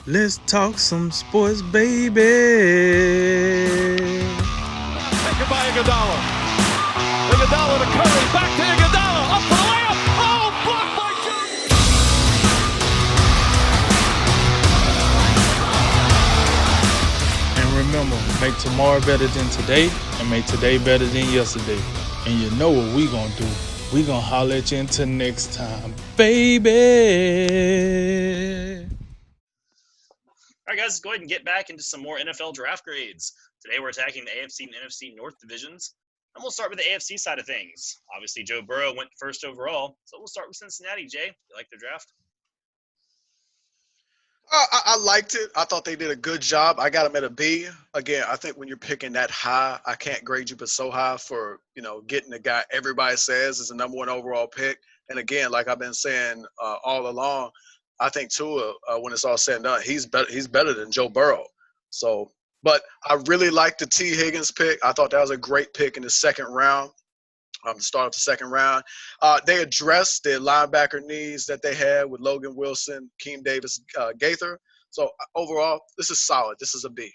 Let's talk some sports, baby. Taken by Iguodala. Iguodala to Curry. Back to Iguodala. Up for the layup. Oh, blocked by And remember, make tomorrow better than today, and make today better than yesterday. And you know what we gonna do? We gonna holler at you until next time, baby. All right, guys, go ahead and get back into some more NFL draft grades. Today we're attacking the AFC and NFC North divisions. And we'll start with the AFC side of things. Obviously, Joe Burrow went first overall. So we'll start with Cincinnati. Jay, you like their draft? I liked it. I thought they did a good job. I got them at a B. Again, I think when you're picking that high, I can't grade you but so high for, getting the guy everybody says is the number one overall pick. And again, like I've been saying all along, I think Tua, when it's all said and done, he's better than Joe Burrow. So, but I really like the T. Higgins pick. I thought that was a great pick in the second round. To start off the second round. They addressed their linebacker needs that they had with Logan Wilson, Keem Davis, Gaither. So overall, this is solid. This is a B.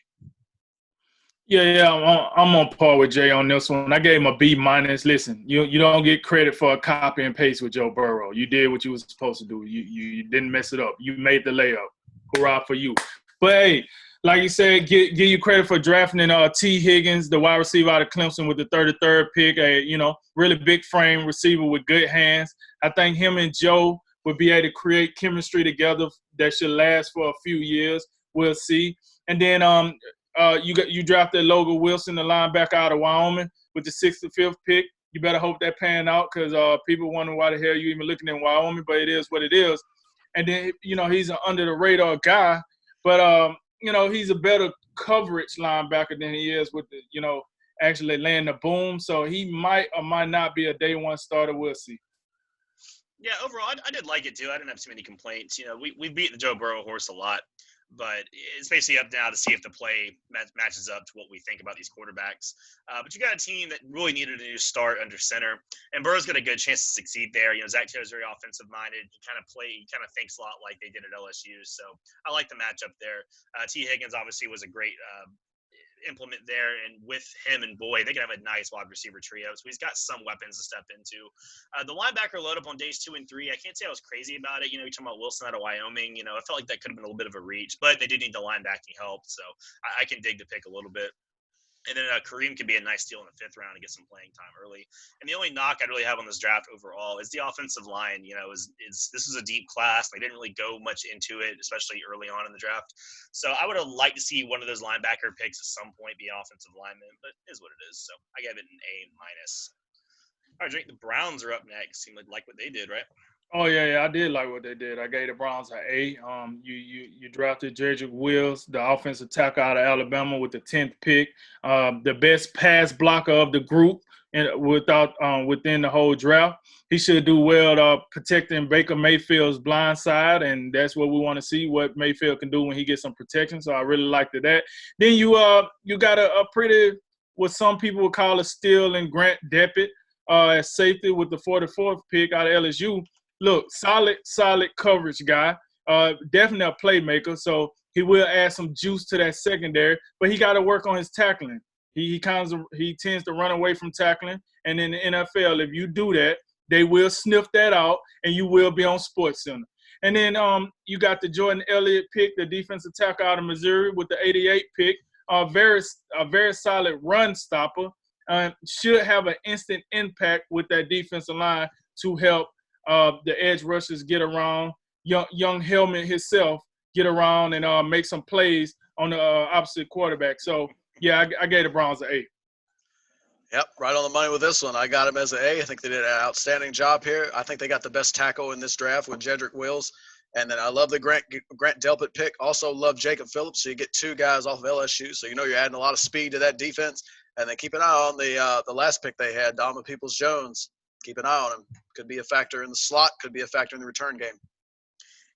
Yeah, I'm on par with Jay on this one. I gave him a B minus. Listen, you don't get credit for a copy and paste with Joe Burrow. You did what you were supposed to do. You didn't mess it up. You made the layup. Hurrah for you. But hey, like you said, give you credit for drafting T. Higgins, the wide receiver out of Clemson, with the 33rd pick. Really big frame receiver with good hands. I think him and Joe would be able to create chemistry together that should last for a few years. We'll see. And then you drafted Logan Wilson, the linebacker out of Wyoming, with the 65th pick. You better hope that pan out because people wonder why the hell you even looking in Wyoming, but it is what it is. And then, he's an under-the-radar guy, but he's a better coverage linebacker than he is with actually laying the boom. So he might or might not be a day one starter. We'll see. Yeah, overall, I did like it too. I didn't have too many complaints. We beat the Joe Burrow horse a lot, but it's basically up now to see if the play matches up to what we think about these quarterbacks. But you got a team that really needed a new start under center, and Burrow's got a good chance to succeed there. Zach Taylor's very offensive-minded. He kind of thinks a lot like they did at LSU. So I like the matchup there. T. Higgins obviously was a great implement there, and with him and Boyd, they can have a nice wide receiver trio. So he's got some weapons to step into. The linebacker load up on days 2 and 3, I can't say I was crazy about it. You're talking about Wilson out of Wyoming. I felt like that could have been a little bit of a reach, but they did need the linebacking help. So I can dig the pick a little bit. And then Kareem could be a nice steal in the 5th round to get some playing time early. And the only knock I really have on this draft overall is the offensive line. This is a deep class. They didn't really go much into it, especially early on in the draft. So I would have liked to see one of those linebacker picks at some point be offensive lineman, but it is what it is. So I gave it an A minus. All right, Drake, the Browns are up next. Seemed like what they did, right? Oh yeah, I did like what they did. I gave the Browns an A. You drafted Jedrick Wills, the offensive tackle out of Alabama, with the 10th pick, the best pass blocker of the group, and within the whole draft. He should do well protecting Baker Mayfield's blind side, and that's what we want to see, what Mayfield can do when he gets some protection. So I really liked that. Then you got a pretty, what some people would call a steal, in Grant Delpit as safety with the 44th pick out of LSU. Look, solid coverage guy. Definitely a playmaker. So he will add some juice to that secondary, but he got to work on his tackling. He tends to run away from tackling. And in the NFL, if you do that, they will sniff that out, and you will be on SportsCenter. And then you got the Jordan Elliott pick, the defensive tackle out of Missouri, with the 88th pick. A very solid run stopper. Should have an instant impact with that defensive line to help the edge rushers get around, young Hellman himself get around and make some plays on the opposite quarterback. So, yeah, I gave the Browns an A. Yep, right on the money with this one. I got him as an A. I think they did an outstanding job here. I think they got the best tackle in this draft with Jedrick Wills. And then I love the Grant Delpit pick. Also love Jacob Phillips. So you get 2 guys off of LSU. So you're adding a lot of speed to that defense. And then keep an eye on the last pick they had, Donovan Peoples-Jones. Keep an eye on him. Could be a factor in the slot. Could be a factor in the return game.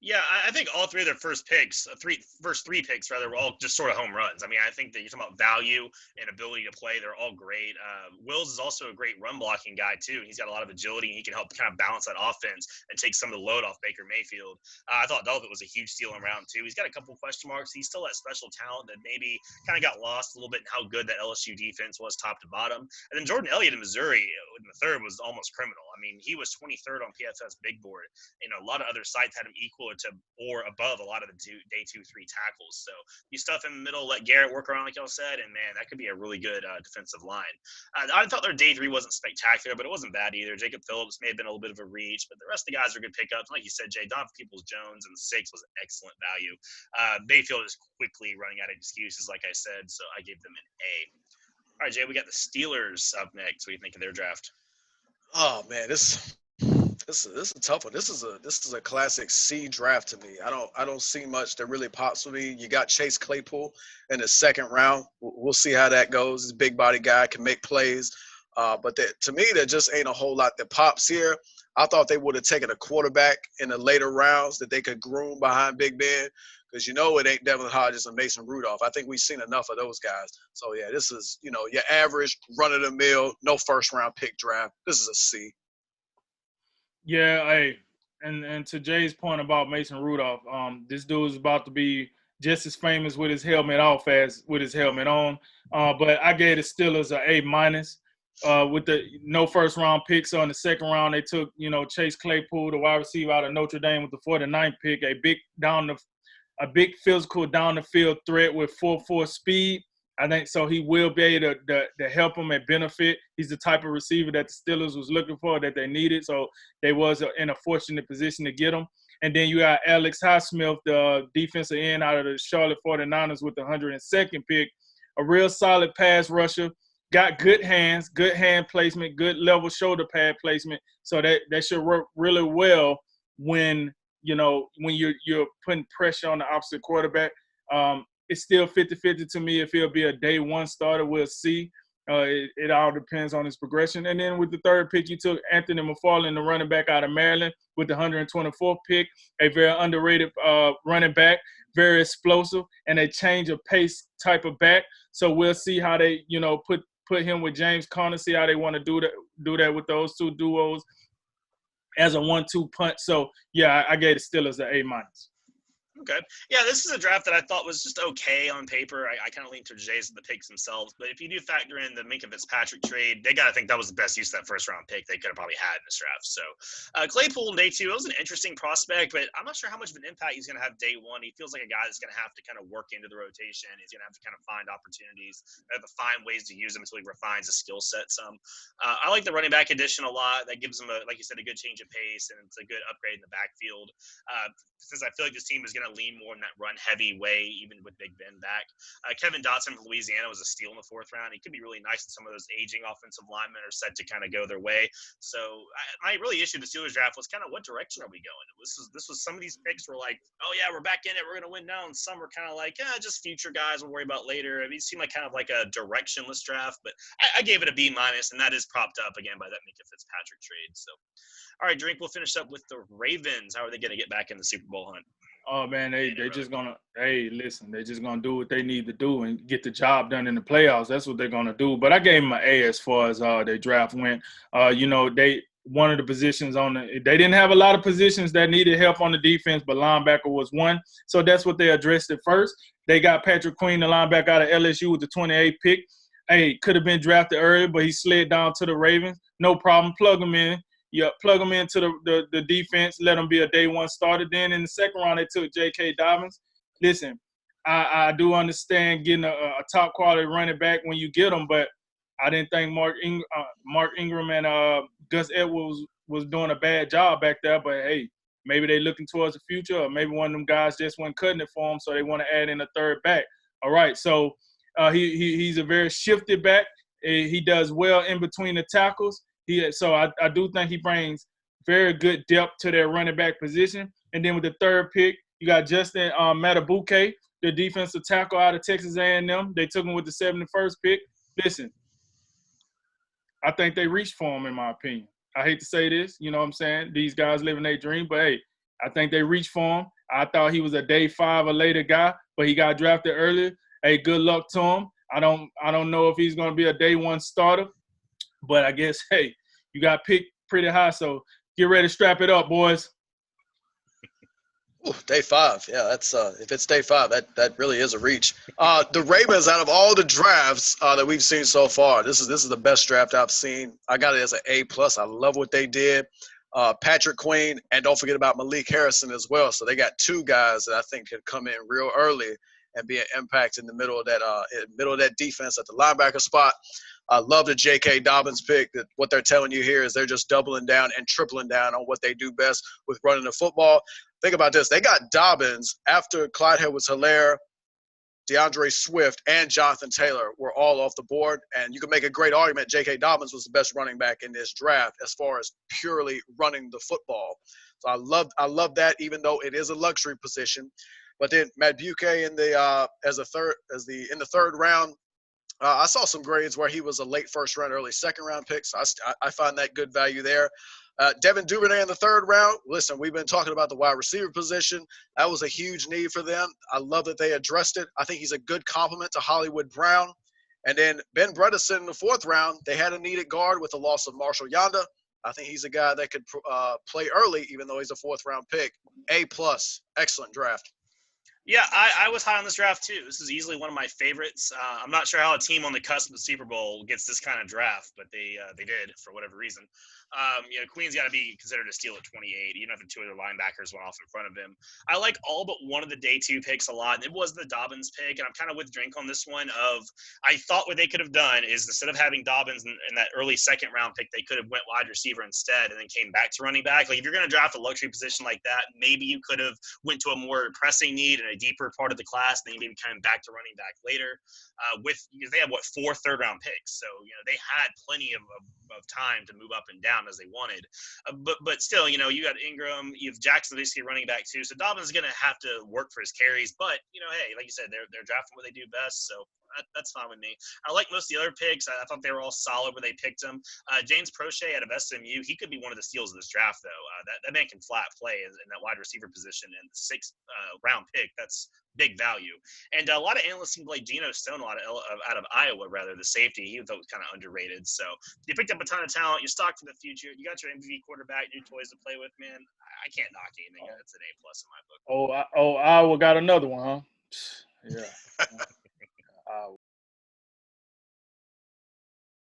Yeah, I think all three of their first three picks rather, were all just sort of home runs. I mean, I think that you're talking about value and ability to play; they're all great. Wills is also a great run blocking guy too. He's got a lot of agility, and he can help kind of balance that offense and take some of the load off Baker Mayfield. I thought Delvin was a huge steal in round two. He's got a couple of question marks. He's still that special talent that maybe kind of got lost a little bit in how good that LSU defense was top to bottom. And then Jordan Elliott in Missouri in the third was almost criminal. I mean, he was 23rd on PFF's big board. A lot of other sites had him equal to or above a lot of the day 2-3 tackles. So you stuff him in the middle, let Garrett work around, like y'all said, and man, that could be a really good defensive line. I thought their day 3 wasn't spectacular, but it wasn't bad either. Jacob Phillips may have been a little bit of a reach, but the rest of the guys are good pickups. Like you said, Jay, Donovan Peoples-Jones in the 6 was excellent value. Mayfield is quickly running out of excuses, like I said, so I gave them an A. All right, Jay, we got the Steelers up next. What do you think of their draft? Oh man, this is a tough one. This is a classic C draft to me. I don't see much that really pops for me. You got Chase Claypool in the second round. We'll see how that goes. He's a big body guy, can make plays. But to me, there just ain't a whole lot that pops here. I thought they would have taken a quarterback in the later rounds that they could groom behind Big Ben, because it ain't Devin Hodges and Mason Rudolph. I think we've seen enough of those guys. So yeah, this is your average run of the mill, no first round pick draft. This is a C. Yeah, hey, and to Jay's point about Mason Rudolph, this dude is about to be just as famous with his helmet off as with his helmet on. But I gave the Steelers an A minus. With the no first round picks. So in the second round, they took Chase Claypool, the wide receiver out of Notre Dame, with the 49th pick, a big physical down the field threat with 4.4 speed. I think so. He will be able to help them and benefit. He's the type of receiver that the Steelers was looking for, that they needed. So they was in a fortunate position to get him. And then you got Alex Highsmith, the defensive end out of the Charlotte 49ers, with the 102nd pick, a real solid pass rusher. Got good hands, good hand placement, good level shoulder pad placement. So that should work really well when you're putting pressure on the opposite quarterback. It's still 50-50 to me if he'll be a day 1 starter. We'll see. It all depends on his progression. And then with the third pick, you took Anthony McFarland, the running back out of Maryland, with the 124th pick, a very underrated running back, very explosive, and a change of pace type of back. So we'll see how they, put him with James Conner, see how they want to do that with those two duos as a 1-2 punch. So, yeah, I gave the Steelers an A minus. Okay. Yeah, this is a draft that I thought was just okay on paper. I kind of lean to Jays and the picks themselves. But if you do factor in the Minkah Fitzpatrick trade, they got to think that was the best use of that first-round pick they could have probably had in this draft. So Claypool in day 2, it was an interesting prospect, but I'm not sure how much of an impact he's going to have day 1. He feels like a guy that's going to have to kind of work into the rotation. He's going to have to kind of find opportunities, have to find ways to use him until he refines his skill set some. I like the running back addition a lot. That gives him, like you said, a good change of pace, and it's a good upgrade in the backfield. Since I feel like this team is going to lean more in that run-heavy way, even with Big Ben back. Kevin Dotson from Louisiana was a steal in the 4th round. He could be really nice, and some of those aging offensive linemen are set to kind of go their way. So my really issue with the Steelers draft was kind of, what direction are we going? This was some of these picks were like, oh yeah, we're back in it, we're going to win now. And some were kind of like, just future guys we'll worry about later. I mean, it seemed like kind of like a directionless draft, but I gave it a B minus, and that is propped up again by that Minkah Fitzpatrick trade. So, all right, Drink, we'll finish up with the Ravens. How are they going to get back in the Super Bowl hunt? Oh man, they're just gonna they're just gonna do what they need to do and get the job done in the playoffs. That's what they're gonna do. But I gave them an A as far as their draft went. They one of the positions they didn't have a lot of positions that needed help on the defense, but linebacker was one. So that's what they addressed at first. They got Patrick Queen, the linebacker out of LSU, with the 28th pick. Could have been drafted earlier, but he slid down to the Ravens. No problem. Plug him in. Yeah, plug them into the defense, let them be a day 1 starter. Then in the second round, they took J.K. Dobbins. Listen, I do understand getting a top quality running back when you get them, but I didn't think Mark Ingram and Gus Edwards was doing a bad job back there. But hey, maybe they looking towards the future, or maybe one of them guys just wasn't cutting it for them, so they want to add in a third back. All right, so he's a very shifted back. He does well in between the tackles. So I do think he brings very good depth to their running back position. And then with the third pick, you got Justin Matabuke, the defensive tackle out of Texas A&M. They took him with the 71st pick. Listen, I think they reached for him, in my opinion. I hate to say this, you know what I'm saying? These guys living their dream, but hey, I think they reached for him. I thought he was a day 5 or later guy, but he got drafted early. Hey, good luck to him. I don't know if he's going to be a day 1 starter, but I guess, hey, you got picked pretty high, so get ready to strap it up, boys. Ooh, day 5. Yeah, that's if it's day 5, that really is a reach. The Ravens, out of all the drafts that we've seen so far, this is the best draft I've seen. I got it as an A+. I love what they did. Patrick Queen, and don't forget about Malik Harrison as well. So they got 2 guys that I think can come in real early and be an impact in the middle of that defense at the linebacker spot. I love the J.K. Dobbins pick. That what they're telling you here is they're just doubling down and tripling down on what they do best with running the football. Think about this. They got Dobbins after Clyde Edwards-Helaire, DeAndre Swift, and Jonathan Taylor were all off the board. And you can make a great argument J.K. Dobbins was the best running back in this draft as far as purely running the football. So I love that, even though it is a luxury position. But then Matt Buquet in the third round, I saw some grades where he was a late first round, early second round pick. So I find that good value there. Devin Duvernay in the third round. Listen, we've been talking about the wide receiver position. That was a huge need for them. I love that they addressed it. I think he's a good complement to Hollywood Brown. And then Ben Bredeson in the fourth round. They had a needed guard with the loss of Marshall Yanda. I think he's a guy that could play early, even though he's a fourth-round pick. A+. Excellent draft. Yeah, I was high on this draft too. This is easily one of my favorites. I'm not sure how a team on the cusp of the Super Bowl gets this kind of draft, but they did for whatever reason. Queen's got to be considered a steal at 28, even if the 2 other linebackers went off in front of him. I like all but one of the day 2 picks a lot. It was the Dobbins pick, and I'm kind of with Drink on this one. I thought what they could have done is instead of having Dobbins in that early second round pick, they could have went wide receiver instead and then came back to running back. Like if you're going to draft a luxury position like that, maybe you could have went to a more pressing need and a deeper part of the class, then you maybe coming back to running back later. Because they have 4 third-round picks, so they had plenty of time to move up and down as they wanted. But still, you got Ingram, you have Jackson basically running back too. So Dobbins is going to have to work for his carries. But hey, like you said, they're drafting what they do best, so that's fine with me. I like most of the other picks. I thought they were all solid when they picked them. James Prochet out of SMU, he could be one of the steals of this draft, though. That man can flat play in that wide receiver position, and the 6th round pick, that's big value. And a lot of analysts seem to like Geno Stone out of Iowa, rather, the safety. He thought was kind of underrated. So you picked up a ton of talent. You're stocked for the future. You got your MVP quarterback, new toys to play with, man. I can't knock anything. That's an A+ in my book. Iowa got another one, huh? Yeah.